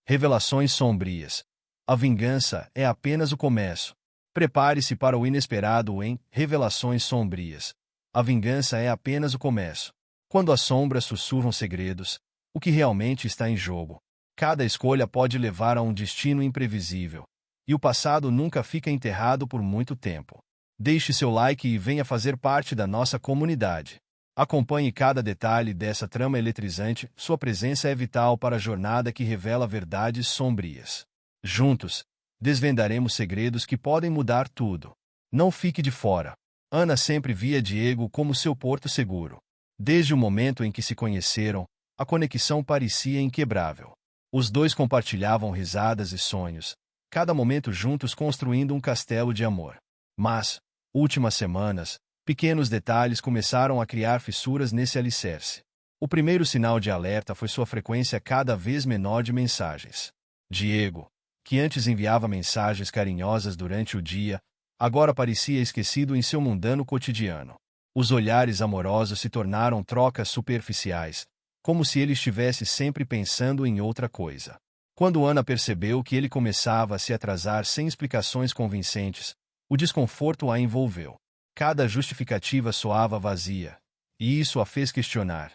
Revelações sombrias. A vingança é apenas o começo. Prepare-se para o inesperado em Revelações sombrias. A vingança é apenas o começo. Quando as sombras sussurram segredos, o que realmente está em jogo? Cada escolha pode levar a um destino imprevisível. E o passado nunca fica enterrado por muito tempo. Deixe seu like e venha fazer parte da nossa comunidade. Acompanhe cada detalhe dessa trama eletrizante, sua presença é vital para a jornada que revela verdades sombrias. Juntos, desvendaremos segredos que podem mudar tudo. Não fique de fora. Ana sempre via Diego como seu porto seguro. Desde o momento em que se conheceram, a conexão parecia inquebrável. Os dois compartilhavam risadas e sonhos, cada momento juntos construindo um castelo de amor. Mas, últimas semanas, pequenos detalhes começaram a criar fissuras nesse alicerce. O primeiro sinal de alerta foi sua frequência cada vez menor de mensagens. Diego, que antes enviava mensagens carinhosas durante o dia, agora parecia esquecido em seu mundano cotidiano. Os olhares amorosos se tornaram trocas superficiais, como se ele estivesse sempre pensando em outra coisa. Quando Ana percebeu que ele começava a se atrasar sem explicações convincentes, o desconforto a envolveu. Cada justificativa soava vazia, e isso a fez questionar.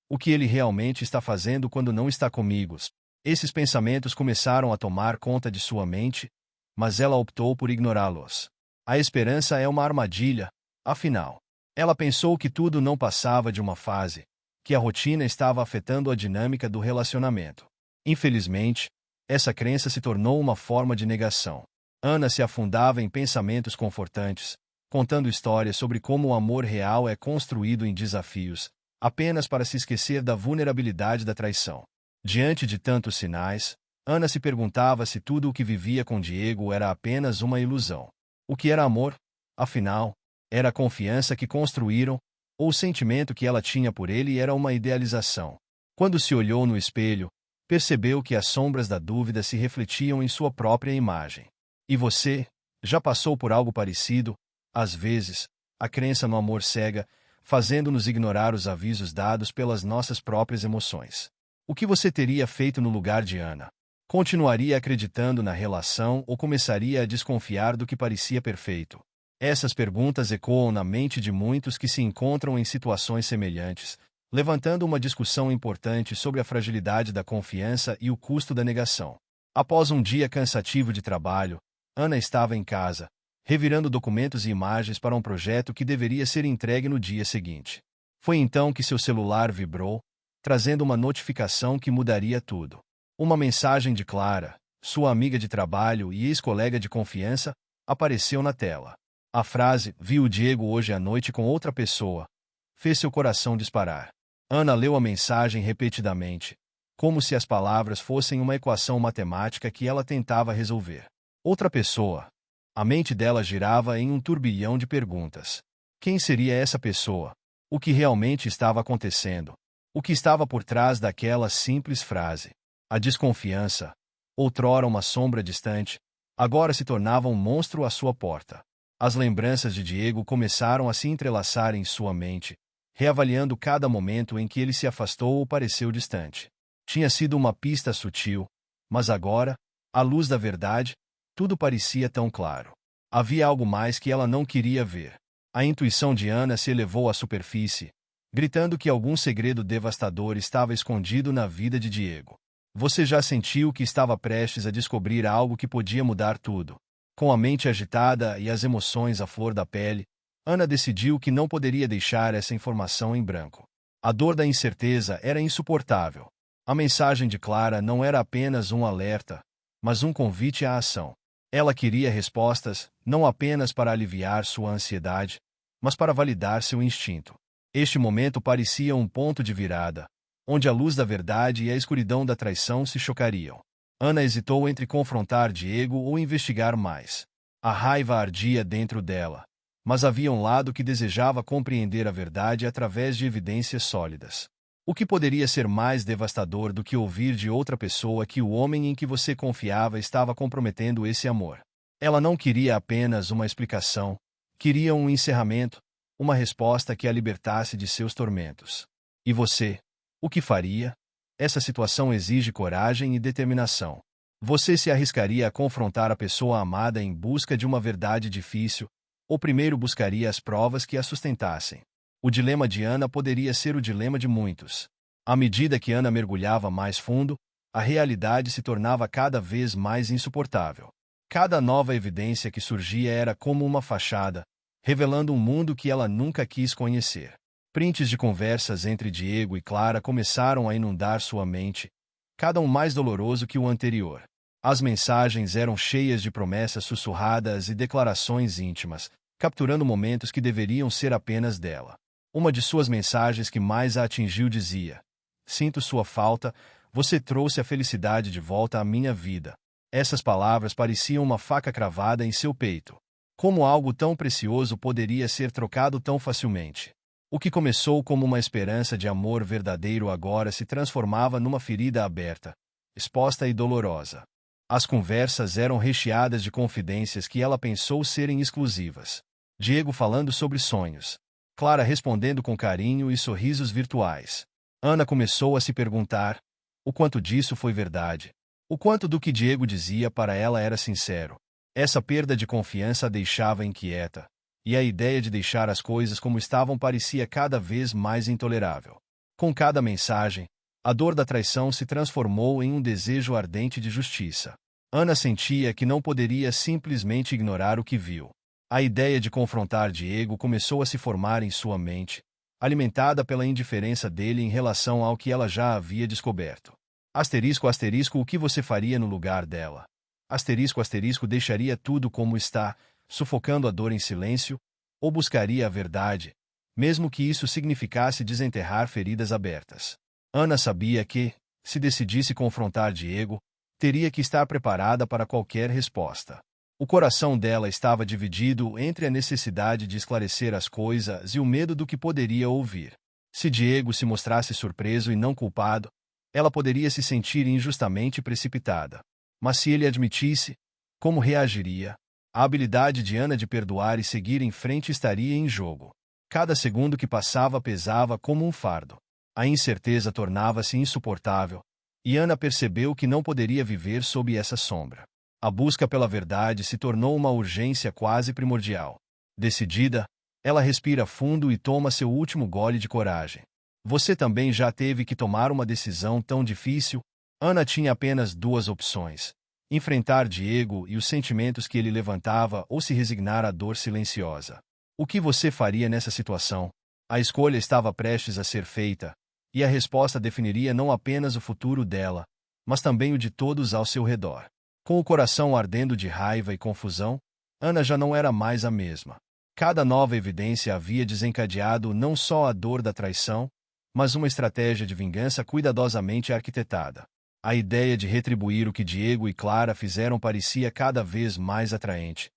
O que ele realmente está fazendo quando não está comigo? Esses pensamentos começaram a tomar conta de sua mente, mas ela optou por ignorá-los. A esperança é uma armadilha, afinal. Ela pensou que tudo não passava de uma fase, que a rotina estava afetando a dinâmica do relacionamento. Infelizmente, essa crença se tornou uma forma de negação. Ana se afundava em pensamentos confortantes, contando histórias sobre como o amor real é construído em desafios, apenas para se esquecer da vulnerabilidade da traição. Diante de tantos sinais, Ana se perguntava se tudo o que vivia com Diego era apenas uma ilusão. O que era amor? Afinal, era a confiança que construíram, ou o sentimento que ela tinha por ele era uma idealização. Quando se olhou no espelho, percebeu que as sombras da dúvida se refletiam em sua própria imagem. E você, já passou por algo parecido? Às vezes, a crença no amor cega, fazendo-nos ignorar os avisos dados pelas nossas próprias emoções. O que você teria feito no lugar de Ana? Continuaria acreditando na relação ou começaria a desconfiar do que parecia perfeito? Essas perguntas ecoam na mente de muitos que se encontram em situações semelhantes, levantando uma discussão importante sobre a fragilidade da confiança e o custo da negação. Após um dia cansativo de trabalho, Ana estava em casa, revirando documentos e imagens para um projeto que deveria ser entregue no dia seguinte. Foi então que seu celular vibrou, trazendo uma notificação que mudaria tudo. Uma mensagem de Clara, sua amiga de trabalho e ex-colega de confiança, apareceu na tela. A frase, "Vi o Diego hoje à noite com outra pessoa", fez seu coração disparar. Ana leu a mensagem repetidamente, como se as palavras fossem uma equação matemática que ela tentava resolver. Outra pessoa. A mente dela girava em um turbilhão de perguntas. Quem seria essa pessoa? O que realmente estava acontecendo? O que estava por trás daquela simples frase? A desconfiança, outrora uma sombra distante, agora se tornava um monstro à sua porta. As lembranças de Diego começaram a se entrelaçar em sua mente, reavaliando cada momento em que ele se afastou ou pareceu distante. Tinha sido uma pista sutil, mas agora, à luz da verdade, tudo parecia tão claro. Havia algo mais que ela não queria ver. A intuição de Ana se elevou à superfície, gritando que algum segredo devastador estava escondido na vida de Diego. Você já sentiu que estava prestes a descobrir algo que podia mudar tudo? Com a mente agitada e as emoções à flor da pele, Ana decidiu que não poderia deixar essa informação em branco. A dor da incerteza era insuportável. A mensagem de Clara não era apenas um alerta, mas um convite à ação. Ela queria respostas, não apenas para aliviar sua ansiedade, mas para validar seu instinto. Este momento parecia um ponto de virada, onde a luz da verdade e a escuridão da traição se chocariam. Ana hesitou entre confrontar Diego ou investigar mais. A raiva ardia dentro dela, mas havia um lado que desejava compreender a verdade através de evidências sólidas. O que poderia ser mais devastador do que ouvir de outra pessoa que o homem em que você confiava estava comprometendo esse amor? Ela não queria apenas uma explicação, queria um encerramento, uma resposta que a libertasse de seus tormentos. E você? O que faria? Essa situação exige coragem e determinação. Você se arriscaria a confrontar a pessoa amada em busca de uma verdade difícil, ou primeiro buscaria as provas que a sustentassem? O dilema de Ana poderia ser o dilema de muitos. À medida que Ana mergulhava mais fundo, a realidade se tornava cada vez mais insuportável. Cada nova evidência que surgia era como uma fachada, revelando um mundo que ela nunca quis conhecer. Prints de conversas entre Diego e Clara começaram a inundar sua mente, cada um mais doloroso que o anterior. As mensagens eram cheias de promessas sussurradas e declarações íntimas, capturando momentos que deveriam ser apenas dela. Uma de suas mensagens que mais a atingiu dizia: "Sinto sua falta, você trouxe a felicidade de volta à minha vida." Essas palavras pareciam uma faca cravada em seu peito. Como algo tão precioso poderia ser trocado tão facilmente? O que começou como uma esperança de amor verdadeiro agora se transformava numa ferida aberta, exposta e dolorosa. As conversas eram recheadas de confidências que ela pensou serem exclusivas. Diego falando sobre sonhos, Clara respondendo com carinho e sorrisos virtuais. Ana começou a se perguntar: o quanto disso foi verdade? O quanto do que Diego dizia para ela era sincero? Essa perda de confiança a deixava inquieta, e a ideia de deixar as coisas como estavam parecia cada vez mais intolerável. Com cada mensagem, a dor da traição se transformou em um desejo ardente de justiça. Ana sentia que não poderia simplesmente ignorar o que viu. A ideia de confrontar Diego começou a se formar em sua mente, alimentada pela indiferença dele em relação ao que ela já havia descoberto. Asterisco, asterisco, o que você faria no lugar dela? Asterisco, asterisco, deixaria tudo como está, sufocando a dor em silêncio, ou buscaria a verdade, mesmo que isso significasse desenterrar feridas abertas? Ana sabia que, se decidisse confrontar Diego, teria que estar preparada para qualquer resposta. O coração dela estava dividido entre a necessidade de esclarecer as coisas e o medo do que poderia ouvir. Se Diego se mostrasse surpreso e não culpado, ela poderia se sentir injustamente precipitada. Mas se ele admitisse, como reagiria? A habilidade de Ana de perdoar e seguir em frente estaria em jogo. Cada segundo que passava pesava como um fardo. A incerteza tornava-se insuportável, e Ana percebeu que não poderia viver sob essa sombra. A busca pela verdade se tornou uma urgência quase primordial. Decidida, ela respira fundo e toma seu último gole de coragem. Você também já teve que tomar uma decisão tão difícil? Ana tinha apenas duas opções: enfrentar Diego e os sentimentos que ele levantava ou se resignar à dor silenciosa. O que você faria nessa situação? A escolha estava prestes a ser feita, e a resposta definiria não apenas o futuro dela, mas também o de todos ao seu redor. Com o coração ardendo de raiva e confusão, Ana já não era mais a mesma. Cada nova evidência havia desencadeado não só a dor da traição, mas uma estratégia de vingança cuidadosamente arquitetada. A ideia de retribuir o que Diego e Clara fizeram parecia cada vez mais atraente,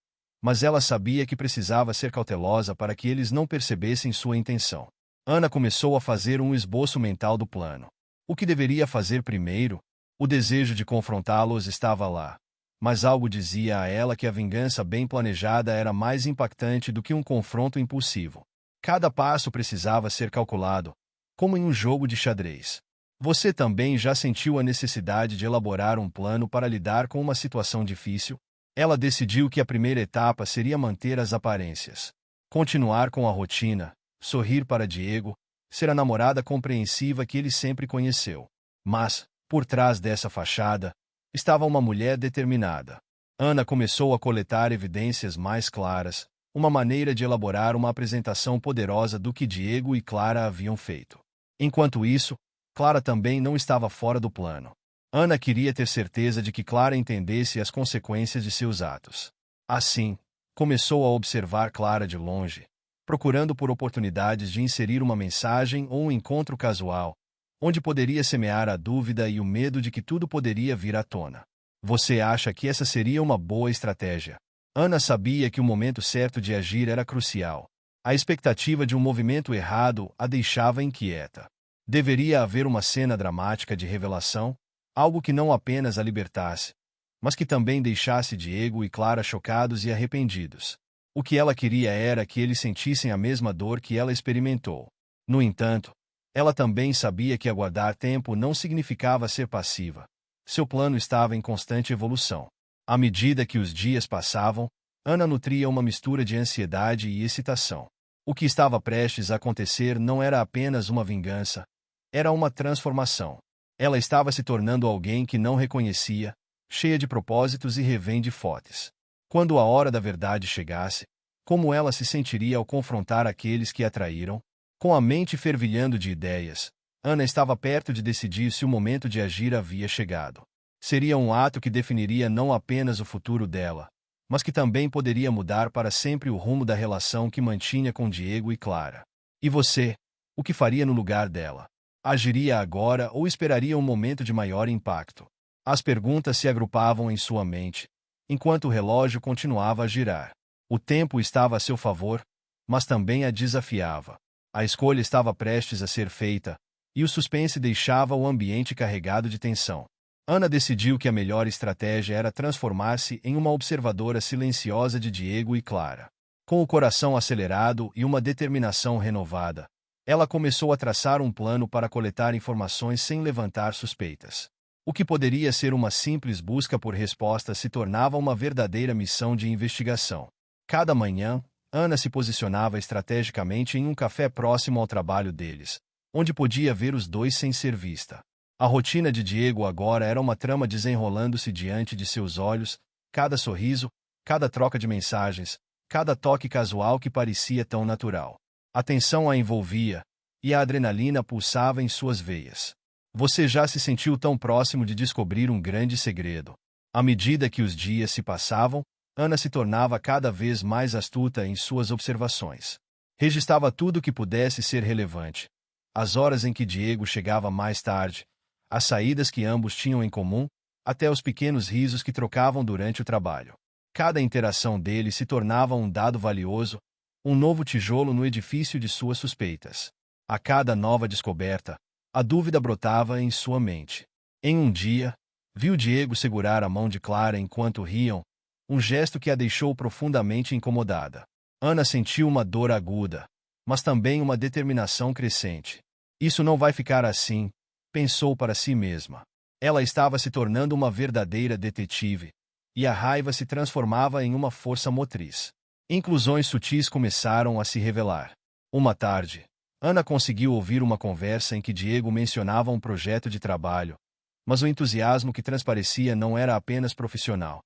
mas ela sabia que precisava ser cautelosa para que eles não percebessem sua intenção. Ana começou a fazer um esboço mental do plano. O que deveria fazer primeiro? O desejo de confrontá-los estava lá, mas algo dizia a ela que a vingança bem planejada era mais impactante do que um confronto impulsivo. Cada passo precisava ser calculado, como em um jogo de xadrez. Você também já sentiu a necessidade de elaborar um plano para lidar com uma situação difícil? Ela decidiu que a primeira etapa seria manter as aparências. Continuar com a rotina, sorrir para Diego, ser a namorada compreensiva que ele sempre conheceu. Mas, por trás dessa fachada, estava uma mulher determinada. Ana começou a coletar evidências mais claras, uma maneira de elaborar uma apresentação poderosa do que Diego e Clara haviam feito. Enquanto isso, Clara também não estava fora do plano. Ana queria ter certeza de que Clara entendesse as consequências de seus atos. Assim, começou a observar Clara de longe, procurando por oportunidades de inserir uma mensagem ou um encontro casual, onde poderia semear a dúvida e o medo de que tudo poderia vir à tona. Você acha que essa seria uma boa estratégia? Ana sabia que o momento certo de agir era crucial. A expectativa de um movimento errado a deixava inquieta. Deveria haver uma cena dramática de revelação, algo que não apenas a libertasse, mas que também deixasse Diego e Clara chocados e arrependidos. O que ela queria era que eles sentissem a mesma dor que ela experimentou. No entanto, Ela também sabia que aguardar tempo não significava ser passiva. Seu plano estava em constante evolução. À medida que os dias passavam, Ana nutria uma mistura de ansiedade e excitação. O que estava prestes a acontecer não era apenas uma vingança, era uma transformação. Ela estava se tornando alguém que não reconhecia, cheia de propósitos e refém de fortes. Quando a hora da verdade chegasse, como ela se sentiria ao confrontar aqueles que a traíram? Com a mente fervilhando de ideias, Ana estava perto de decidir se o momento de agir havia chegado. Seria um ato que definiria não apenas o futuro dela, mas que também poderia mudar para sempre o rumo da relação que mantinha com Diego e Clara. E você? O que faria no lugar dela? Agiria agora ou esperaria um momento de maior impacto? As perguntas se agrupavam em sua mente, enquanto o relógio continuava a girar. O tempo estava a seu favor, mas também a desafiava. A escolha estava prestes a ser feita, e o suspense deixava o ambiente carregado de tensão. Ana decidiu que a melhor estratégia era transformar-se em uma observadora silenciosa de Diego e Clara. Com o coração acelerado e uma determinação renovada, ela começou a traçar um plano para coletar informações sem levantar suspeitas. O que poderia ser uma simples busca por respostas se tornava uma verdadeira missão de investigação. Cada manhã, Ana se posicionava estrategicamente em um café próximo ao trabalho deles, onde podia ver os dois sem ser vista. A rotina de Diego agora era uma trama desenrolando-se diante de seus olhos, cada sorriso, cada troca de mensagens, cada toque casual que parecia tão natural. A tensão a envolvia, e a adrenalina pulsava em suas veias. Você já se sentiu tão próximo de descobrir um grande segredo. À medida que os dias se passavam, Ana se tornava cada vez mais astuta em suas observações. Registrava tudo o que pudesse ser relevante. As horas em que Diego chegava mais tarde, as saídas que ambos tinham em comum, até os pequenos risos que trocavam durante o trabalho. Cada interação dele se tornava um dado valioso, um novo tijolo no edifício de suas suspeitas. A cada nova descoberta, a dúvida brotava em sua mente. Em um dia, viu Diego segurar a mão de Clara enquanto riam, um gesto que a deixou profundamente incomodada. Ana sentiu uma dor aguda, mas também uma determinação crescente. Isso não vai ficar assim, pensou para si mesma. Ela estava se tornando uma verdadeira detetive, e a raiva se transformava em uma força motriz. Inclusões sutis começaram a se revelar. Uma tarde, Ana conseguiu ouvir uma conversa em que Diego mencionava um projeto de trabalho, mas o entusiasmo que transparecia não era apenas profissional.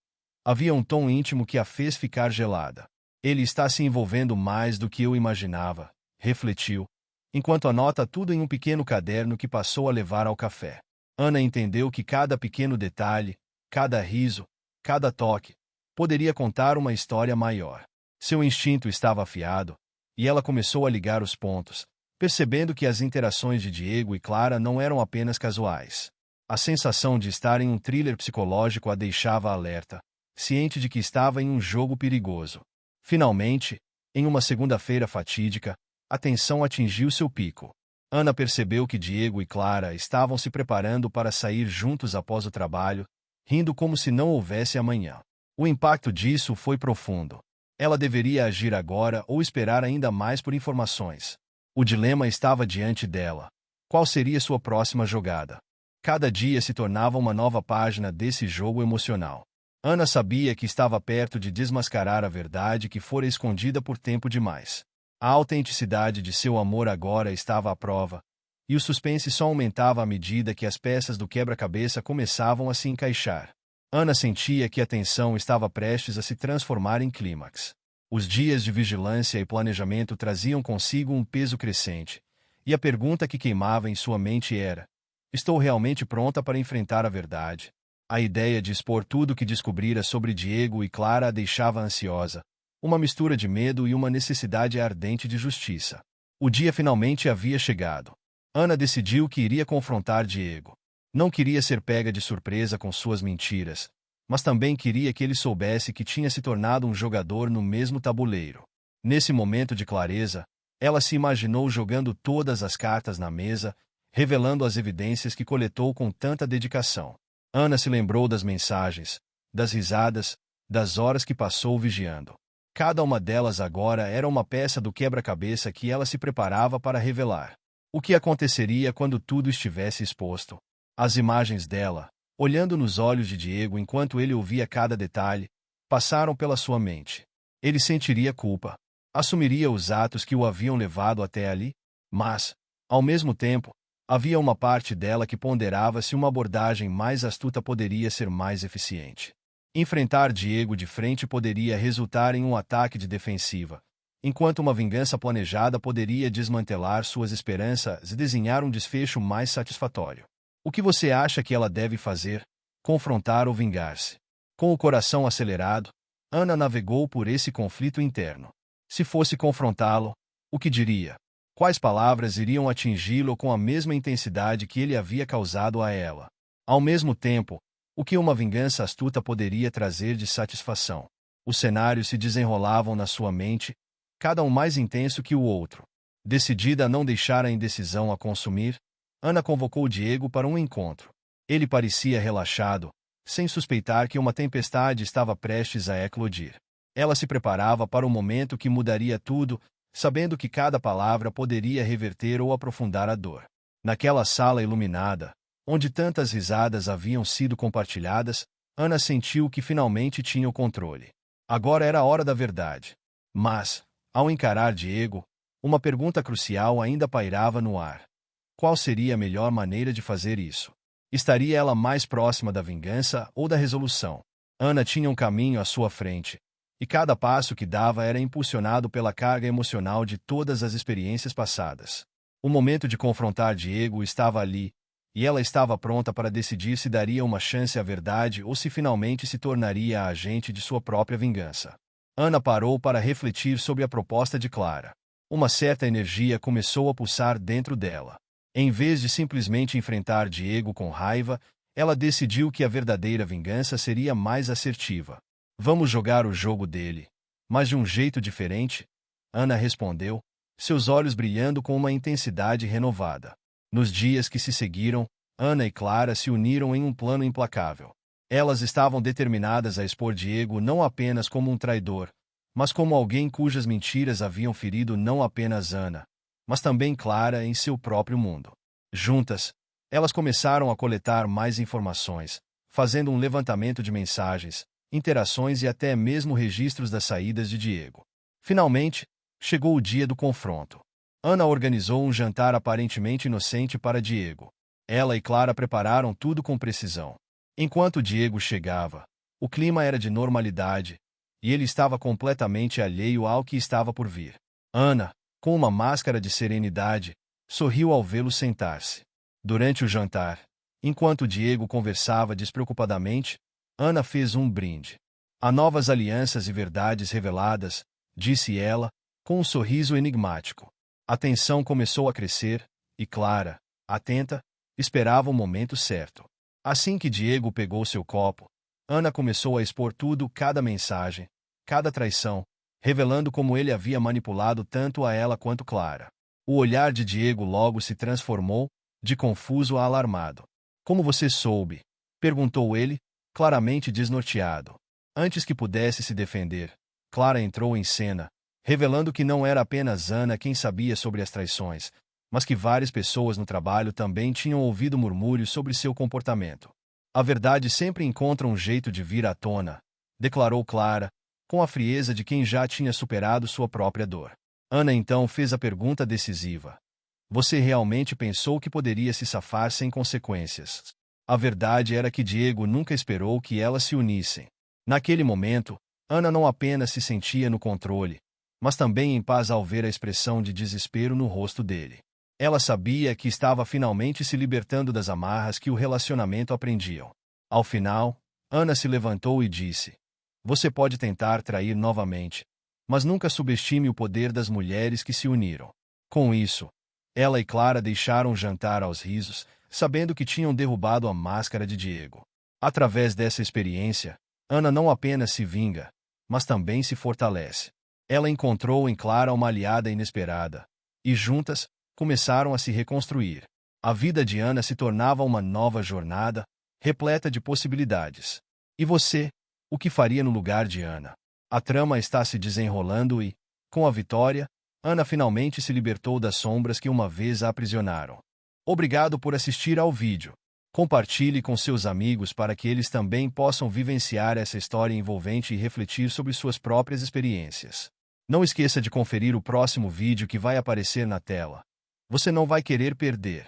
Havia um tom íntimo que a fez ficar gelada. Ele está se envolvendo mais do que eu imaginava, refletiu, enquanto anota tudo em um pequeno caderno que passou a levar ao café. Ana entendeu que cada pequeno detalhe, cada riso, cada toque, poderia contar uma história maior. Seu instinto estava afiado, e ela começou a ligar os pontos, percebendo que as interações de Diego e Clara não eram apenas casuais. A sensação de estar em um thriller psicológico a deixava alerta, ciente de que estava em um jogo perigoso. Finalmente, em uma segunda-feira fatídica, a tensão atingiu seu pico. Ana percebeu que Diego e Clara estavam se preparando para sair juntos após o trabalho, rindo como se não houvesse amanhã. O impacto disso foi profundo. Ela deveria agir agora ou esperar ainda mais por informações. O dilema estava diante dela. Qual seria sua próxima jogada? Cada dia se tornava uma nova página desse jogo emocional. Ana sabia que estava perto de desmascarar a verdade que fora escondida por tempo demais. A autenticidade de seu amor agora estava à prova, e o suspense só aumentava à medida que as peças do quebra-cabeça começavam a se encaixar. Ana sentia que a tensão estava prestes a se transformar em clímax. Os dias de vigilância e planejamento traziam consigo um peso crescente, e a pergunta que queimava em sua mente era: estou realmente pronta para enfrentar a verdade? A ideia de expor tudo o que descobrira sobre Diego e Clara a deixava ansiosa, uma mistura de medo e uma necessidade ardente de justiça. O dia finalmente havia chegado. Ana decidiu que iria confrontar Diego. Não queria ser pega de surpresa com suas mentiras, mas também queria que ele soubesse que tinha se tornado um jogador no mesmo tabuleiro. Nesse momento de clareza, ela se imaginou jogando todas as cartas na mesa, revelando as evidências que coletou com tanta dedicação. Ana se lembrou das mensagens, das risadas, das horas que passou vigiando. Cada uma delas agora era uma peça do quebra-cabeça que ela se preparava para revelar. O que aconteceria quando tudo estivesse exposto? As imagens dela, olhando nos olhos de Diego enquanto ele ouvia cada detalhe, passaram pela sua mente. Ele sentiria culpa. Assumiria os atos que o haviam levado até ali, mas, ao mesmo tempo, havia uma parte dela que ponderava se uma abordagem mais astuta poderia ser mais eficiente. Enfrentar Diego de frente poderia resultar em um ataque de defensiva, enquanto uma vingança planejada poderia desmantelar suas esperanças e desenhar um desfecho mais satisfatório. O que você acha que ela deve fazer? Confrontar ou vingar-se? Com o coração acelerado, Ana navegou por esse conflito interno. Se fosse confrontá-lo, o que diria? Quais palavras iriam atingi-lo com a mesma intensidade que ele havia causado a ela? Ao mesmo tempo, o que uma vingança astuta poderia trazer de satisfação? Os cenários se desenrolavam na sua mente, cada um mais intenso que o outro. Decidida a não deixar a indecisão a consumir, Ana convocou Diego para um encontro. Ele parecia relaxado, sem suspeitar que uma tempestade estava prestes a eclodir. Ela se preparava para o momento que mudaria tudo, sabendo que cada palavra poderia reverter ou aprofundar a dor. Naquela sala iluminada, onde tantas risadas haviam sido compartilhadas, Ana sentiu que finalmente tinha o controle. Agora era a hora da verdade. Mas, ao encarar Diego, uma pergunta crucial ainda pairava no ar. Qual seria a melhor maneira de fazer isso? Estaria ela mais próxima da vingança ou da resolução? Ana tinha um caminho à sua frente, e cada passo que dava era impulsionado pela carga emocional de todas as experiências passadas. O momento de confrontar Diego estava ali, e ela estava pronta para decidir se daria uma chance à verdade ou se finalmente se tornaria a agente de sua própria vingança. Ana parou para refletir sobre a proposta de Clara. Uma certa energia começou a pulsar dentro dela. Em vez de simplesmente enfrentar Diego com raiva, ela decidiu que a verdadeira vingança seria mais assertiva. Vamos jogar o jogo dele. Mas de um jeito diferente? Ana respondeu, seus olhos brilhando com uma intensidade renovada. Nos dias que se seguiram, Ana e Clara se uniram em um plano implacável. Elas estavam determinadas a expor Diego não apenas como um traidor, mas como alguém cujas mentiras haviam ferido não apenas Ana, mas também Clara em seu próprio mundo. Juntas, elas começaram a coletar mais informações, fazendo um levantamento de mensagens, interações e até mesmo registros das saídas de Diego. Finalmente, chegou o dia do confronto. Ana organizou um jantar aparentemente inocente para Diego. Ela e Clara prepararam tudo com precisão. Enquanto Diego chegava, o clima era de normalidade, e ele estava completamente alheio ao que estava por vir. Ana, com uma máscara de serenidade, sorriu ao vê-lo sentar-se. Durante o jantar, enquanto Diego conversava despreocupadamente, Ana fez um brinde. Há novas alianças e verdades reveladas, disse ela, com um sorriso enigmático. A tensão começou a crescer, e Clara, atenta, esperava o momento certo. Assim que Diego pegou seu copo, Ana começou a expor tudo, cada mensagem, cada traição, revelando como ele havia manipulado tanto a ela quanto Clara. O olhar de Diego logo se transformou, de confuso a alarmado. Como você soube? Perguntou ele, claramente desnorteado. Antes que pudesse se defender, Clara entrou em cena, revelando que não era apenas Ana quem sabia sobre as traições, mas que várias pessoas no trabalho também tinham ouvido murmúrios sobre seu comportamento. A verdade sempre encontra um jeito de vir à tona, declarou Clara, com a frieza de quem já tinha superado sua própria dor. Ana então fez a pergunta decisiva. Você realmente pensou que poderia se safar sem consequências? A verdade era que Diego nunca esperou que elas se unissem. Naquele momento, Ana não apenas se sentia no controle, mas também em paz ao ver a expressão de desespero no rosto dele. Ela sabia que estava finalmente se libertando das amarras que o relacionamento aprendiam. Ao final, Ana se levantou e disse: Você pode tentar trair novamente, mas nunca subestime o poder das mulheres que se uniram. Com isso, ela e Clara deixaram o jantar aos risos, sabendo que tinham derrubado a máscara de Diego. Através dessa experiência, Ana não apenas se vinga, mas também se fortalece. Ela encontrou em Clara uma aliada inesperada, e juntas, começaram a se reconstruir. A vida de Ana se tornava uma nova jornada, repleta de possibilidades. E você, o que faria no lugar de Ana? A trama está se desenrolando e, com a vitória, Ana finalmente se libertou das sombras que uma vez a aprisionaram. Obrigado por assistir ao vídeo. Compartilhe com seus amigos para que eles também possam vivenciar essa história envolvente e refletir sobre suas próprias experiências. Não esqueça de conferir o próximo vídeo que vai aparecer na tela. Você não vai querer perder.